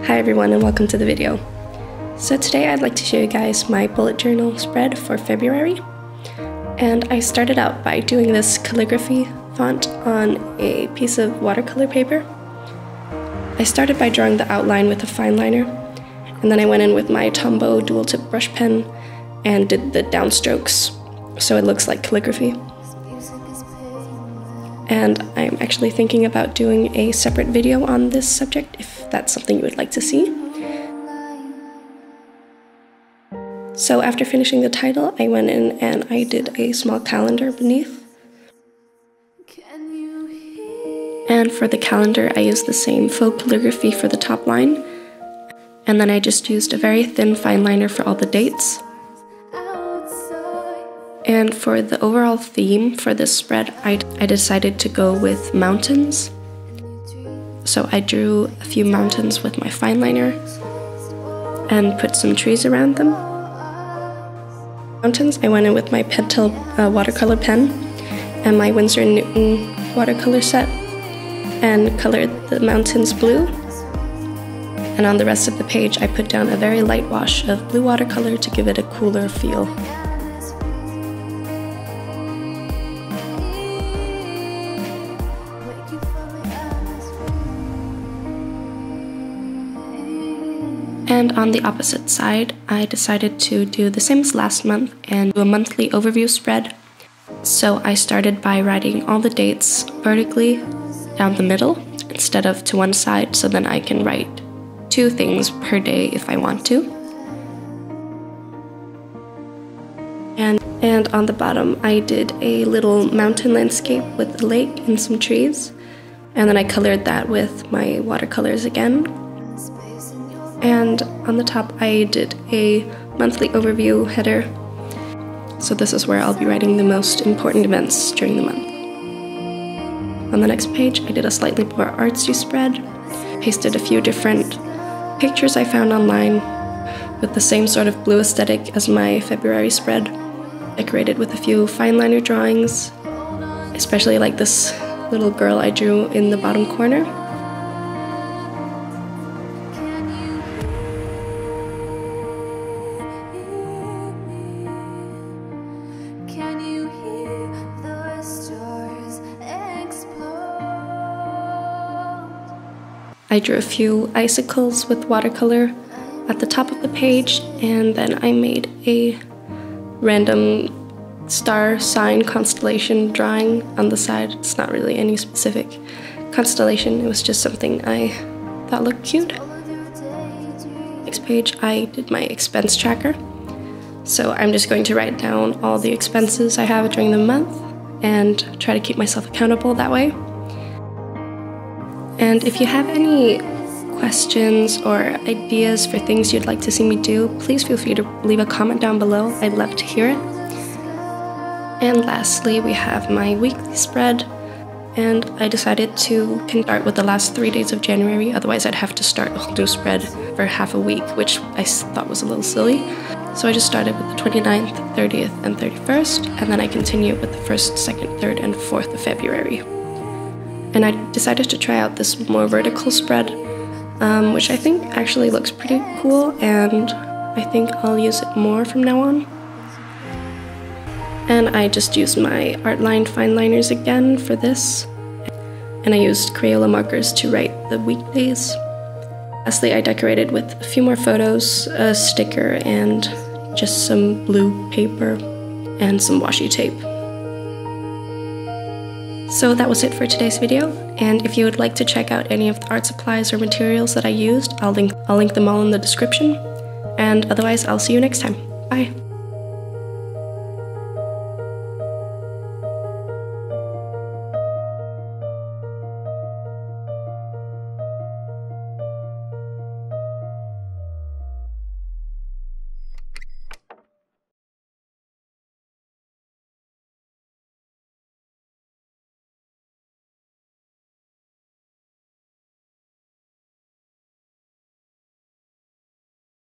Hi everyone and welcome to the video. So today I'd like to show you guys my bullet journal spread for February. And I started out by doing this calligraphy font on a piece of watercolor paper. I started by drawing the outline with a fine liner, and then I went in with my Tombow dual tip brush pen and did the downstrokes so it looks like calligraphy. And I'm actually thinking about doing a separate video on this subject if that's something you would like to see. So after finishing the title, I went in and I did a small calendar beneath. And for the calendar, I used the same faux calligraphy for the top line. And then I just used a very thin fine liner for all the dates. And for the overall theme for this spread, I decided to go with mountains. So I drew a few mountains with my fine liner and put some trees around them. Mountains, I went in with my Pentel watercolor pen and my Winsor & Newton watercolor set and colored the mountains blue. And on the rest of the page, I put down a very light wash of blue watercolor to give it a cooler feel. And on the opposite side, I decided to do the same as last month and do a monthly overview spread. So I started by writing all the dates vertically down the middle instead of to one side, so then I can write 2 things per day if I want to. And on the bottom, I did a little mountain landscape with a lake and some trees. And then I colored that with my watercolors again. And on the top, I did a monthly overview header. So this is where I'll be writing the most important events during the month. On the next page, I did a slightly more artsy spread, pasted a few different pictures I found online with the same sort of blue aesthetic as my February spread, decorated with a few fine liner drawings, especially like this little girl I drew in the bottom corner. I drew a few icicles with watercolor at the top of the page, and then I made a random star sign constellation drawing on the side. It's not really any specific constellation, it was just something I thought looked cute. Next page, I did my expense tracker. So I'm just going to write down all the expenses I have during the month and try to keep myself accountable that way. And if you have any questions or ideas for things you'd like to see me do, please feel free to leave a comment down below. I'd love to hear it. And lastly, we have my weekly spread. And I decided to start with the last 3 days of January, otherwise I'd have to start a whole new spread for half a week, which I thought was a little silly. So I just started with the 29th, 30th, and 31st, and then I continued with the 1st, 2nd, 3rd, and 4th of February. And I decided to try out this more vertical spread, which I think actually looks pretty cool, and I think I'll use it more from now on. And I just used my Artline fine liners again for this, and I used Crayola markers to write the weekdays. Lastly, I decorated with a few more photos, a sticker, and just some blue paper and some washi tape. So that was it for today's video, and if you would like to check out any of the art supplies or materials that I used, I'll link them all in the description. And otherwise, I'll see you next time. Bye!